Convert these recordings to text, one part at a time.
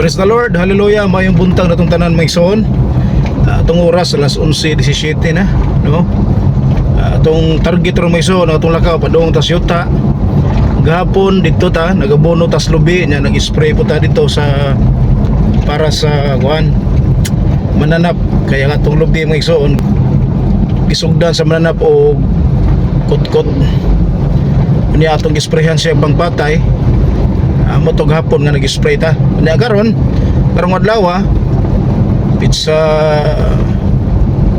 Praise the Lord, hallelujah. Mayong buntag na itong tanan may son. Itong oras, alas 11:17 na, no? Itong target rin may son, itong lakaw, padong tas yuta. Gahapon dito ta, nagabono tas lubi niya, nag-spray po ta dito sa para sa kuan mananap. Kaya nga itong lubi may son, isugdan sa mananap o kot-kot. Niya atong isprayhan siya bang patay. Motog hapon nga nag-spray ta. Niya karong adlaw pizza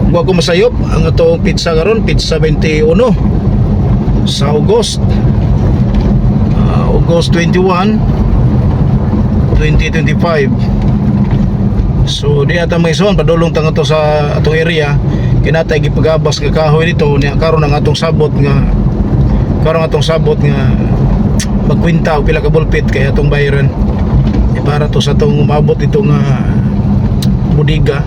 wa ko masayop ang atong pizza karon, pizza 21 sa August 21 2025. So di ata may son padulong tang ato sa atong area kinatay gipagabas nga kahoy dito niya karon ang atong sabot nga magkwinta og pila ka bulpit kay atong bayaran para to sa atong umabot dito nga budiga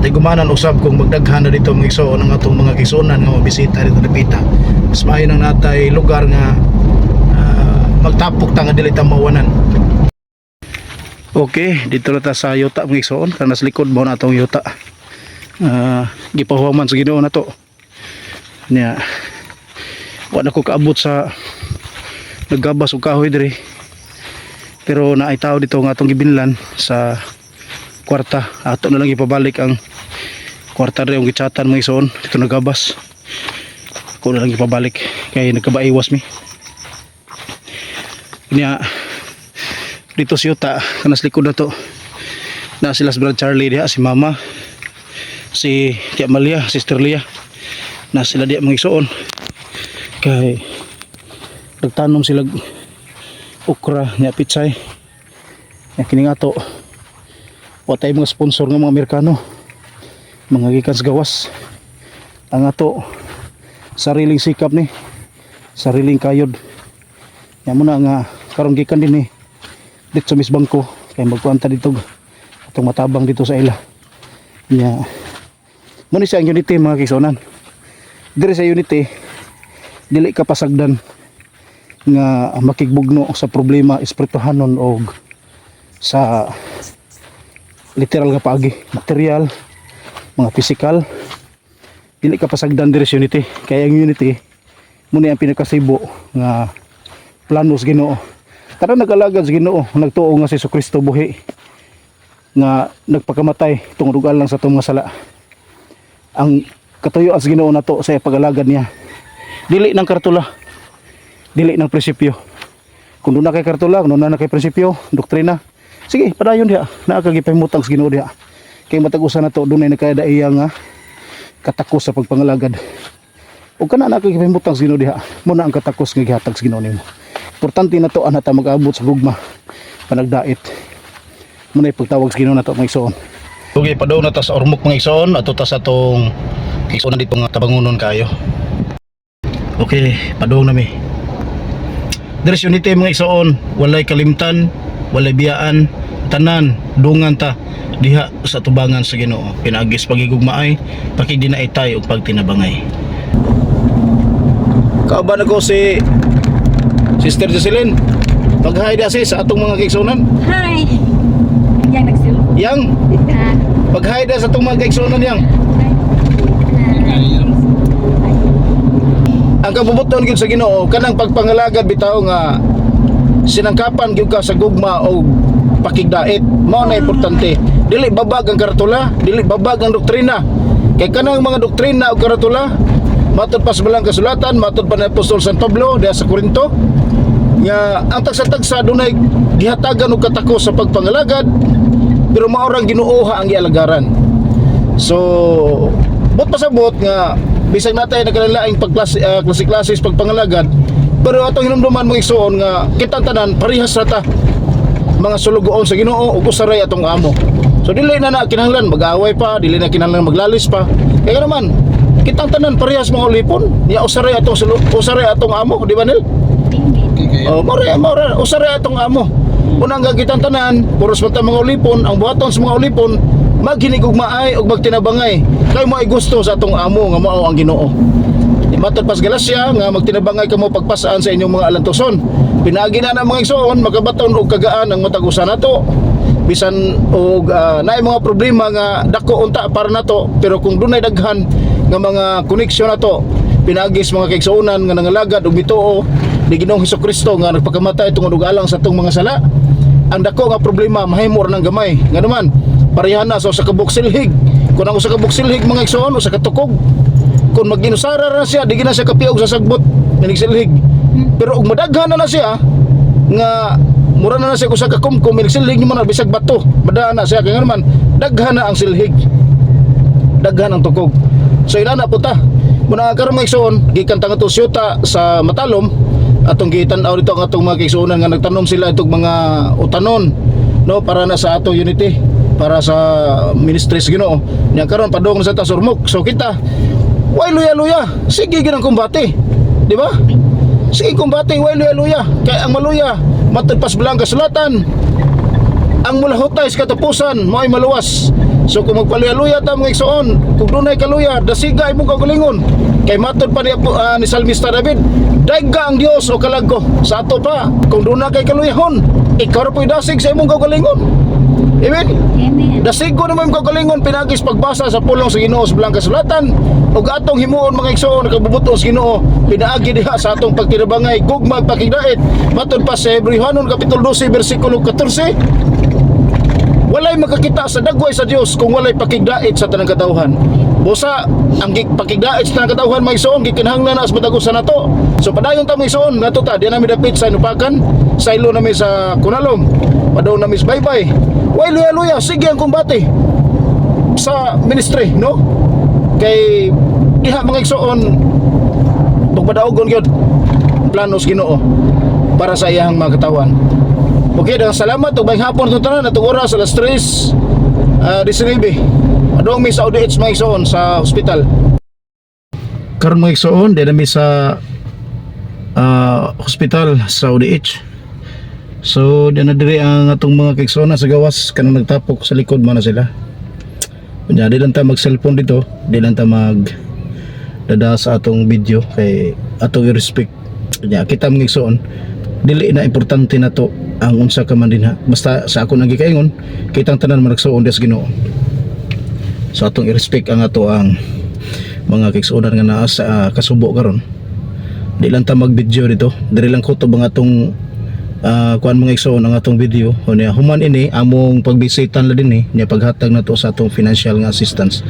tay gumanan usab kung magdaghan na dito mga igsoon ang atong mga kisunan nga mabisita dito napita. Mas maayo nang natay lugar nga magtapok ta nga dili ta mawanan. Okay, dito na ta sa yuta mga igsoon kana sa likod mo na atong yuta. Gipahuman sa Ginoo na to niya. Wa na ko kaabot sa naggabas og kahoy diri. Pero naay tao dito nga atong gibinlan sa kwarta. Ato na lang ipabalik ang kwarta rin yung gitsatan mga igsoon. Dito naggabas. Ako na lang ipabalik kay nagkabaiwas mi. Kanya dito si yuta kanas likod na to. Na sila si Brad Charlie diha, si Mama, si Tia Malia, Sister Lia. Na sila diha mga igsoon. Kay nagtanom sila okra niya pitsay niya kini nga to wa tay mga sponsor nga mga Amerikano mga gikan sa gawas ang ato sariling sikap ni sariling kayod niya muna nga karong gikan din dito sa misbangko kay magkuanta dito atong matabang dito sa ila niya muna siya ang unity mga kisonan dire sa unity dili ka pasagdan nga makigbugno sa problema espirituhanon o sa literal nga paagi material mga physical dili ka pasagdan diri sa unity kaya ang unity muna ang pinakasibo nga plano sa Ginoo tara nag-alagad sa Ginoo nagtuo nga si Jesucristo buhi nga nagpakamatay tungod og lang sa atong mga sala ang katuyoan sa Ginoo nato sa pag-alagad niya dili ng kartula dili ng prinsipyo kung doon na kay kartula kung doon na kay prinsipyo doktrina sige padayon diha naa kay gipahimutang sa Ginoo diha kay matag-usa na to doon ay nakadaiyang nga katakos sa pagpangalagad ug kana na kay gipahimutang sa Ginoo diha mo na ang katakos nga gihatag sa Ginoo nimo importante na to ana ta mag-abot sa gugma panagdait mo na pagtawag sa Ginoo nato mga igsoon. Okay, padaw na ta sa ormok mga igsoon ato ta sa tong igsoon dito nga tabangunon kayo. Okay, padung na mi. There's unity mga igsoon, walay kalimtan, walay biyaan, tanan, dungan ta diha sa tubangan sa Ginoo. Pinagis pagigugmaay, pakigdinaitay ug pagtinabangay. Kauban ako si Sister Jocelyn. Pag-hi da sa atong mga kaigsunan. Hi. Yang nagsil. Yang. Pag-hi da sa atong mga kaigsunan yang. Ang kabubuton gyud sa Ginoo kanang pagpangalagad bitaw nga sinangkapan gyud ka sa gugma o pakigdait mao na importante dili babag ang karatula dili babag ang doktrina kay kanang mga doktrina o karatula matud pa sa balang kasulatan matud pa ni Apostol San Pablo diha sa Korinto nga ang tagsa-tagsa dunay gihatagan og katakos sa pagpangalagad pero mao ra Ginooha ang gialagaran so bot pasabot nga bisag natay nagkalalaing klase-klase pagpangalagad pero atong hinumduman mo igsoon nga kitang tanan parehas ra ta mga sulugoon sa Ginoo ug usaray atong amo so dili na kinahanglan mag-away pa dili na kinahanglan maglalis pa kaya naman kitang tanan parehas mga ulipon ya usaray atong amo di ba nil more usaray atong amo unang kitang tanan puros man ta mga ulipon ang buhaton sa mga ulipon maghinigugmaay ug magtinabangay kay mo ay gusto sa atong amo nga mao ang Ginoo. Di matod pas Galasya nga magtinabangay kamo pagpasaan sa inyong mga alantoson. Pinaagi na ng mga igsoon makabaton og kagaan ang matag usa nato. Bisan og naay mga problema nga dako unta para nato, pero kung dunay daghan nga mga koneksyon nato, pinagis mga kaigsuonan nga nangalagad og bituo ni Ginoong Hesukristo nga nagpakamatay tungod og alang sa atong mga sala, ang dako nga problema mahimo ra ng gamay. Nga naman pareha na sa usa ka buksilhig. Kung ang usa ka buksilhig mga igsoon usa ka tukog, kung maginusara na siya di gina siya kapiog sa sagbot ning silhig. Pero og madaghan na siya nga mura na siya usa ka kumkum ning silhig mo na bisag bato, madaan na siya kay nga naman daghan na ang silhig, daghan ang tukog. So ina na puta muna karon mga igsoon gikan tang ato syuta sa Matalom atong gitan-aw dito ang atong mga kaigsuonan nga nagtanom sila itong mga utanon, no, para na sa atong unity, para sa ministries Ginoo. Nya karon padung na sa ta surmok. So kita way luya-luya, sige ginang kumbate, di ba? Sige kumbate, way luya-luya. Kay ang maluya matod pas bilang kasulatan, ang mulahutay sa katapusan mo'y maluwas. So kung magpaluya-luya ta mga igsoon, kung dunay kaluya dasiga imong kaugalingon. Kay matod pa ni Salmista David, dayga ang Dios o kalagko sa ato pa kung dunay kay kaluyahon, ikaw ra po'y dasig sa imong kaugalingon. Amen. Amen. Dasig ko naman imong kaugalingon pinagis pagbasa sa pulong sa Ginoo sa bilang kasulatan ug atong himuon mga igsoon nakabubuto sa Ginoo pinaagi diha sa atong pagtirabangay gugmag pakigdait. Matod pa sa Hebrehanon kapitulo 12 bersikulo 14, walay makakita sa dagway sa Dios kung walay pakigdait sa tanang katawhan. Busa ang pakigdait sa tanang katawhan mga igsoon gikinahanglan na sa batagusan nato. So padayon ta mga igsoon nato ta di nami dapit sa Inupakan, sa ilo nami sa Kunalom, padayon nami sa Baybay. Way luya-luya, sige ang kumbate sa ministry, no? Kay diha mga igsoon pagpadaogon gyud planos Ginoo para sa iyang mga katawan. Okay, daghang salamat ug bayang hapon itong tanan atong oras alas 3:19. Adong mi sa ODH mga igsoon sa hospital. Karon mga igsoon di mi sa hospital sa ODH. So di na diri ang atong mga kaigsoon sa gawas kanang nagtapok sa likod mo na sila. Kunya di lang ta mag cellphone dito, di lang ta mag dada sa atong video kay atong i-respect. Kunya kita mga igsoon dili na importante na to ang unsa ka man dinha, basta sa ako nang gikaingon kitang tanan managsuon des Ginoo. So atong i-respect ang ato ang mga kaigsuonan nga naa sa kasubo karon. Di lang ta mag-video dito, diri lang kutob ang atong kuan mga igsoon ang atong video. O niya human ini among pagbisitan la din niya paghatag nato sa atong financial nga assistance.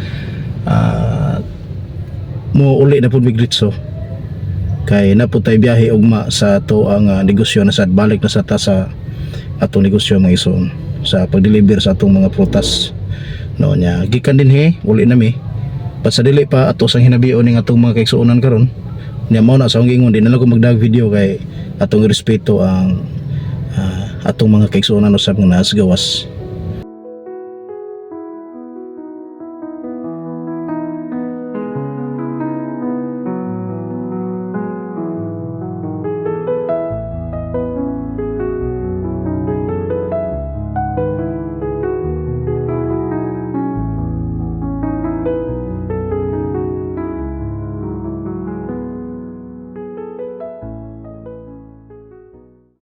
Mo uli na pud migritso kay naputay biyahe ugma sa ato ang negosyo na sad balik na sa ta sa atong negosyo mga igsoon sa pag-deliver sa atong mga prutas. No nya gikan dinhi uli nami pa sa dili pa ato sang hinabion ning atong mga kaigsuonan karon. Nya mao na sa akong ingon di na lang ko magdag video kay atong respeto ang atong mga kaigsuonan usab nga naa sa gawas.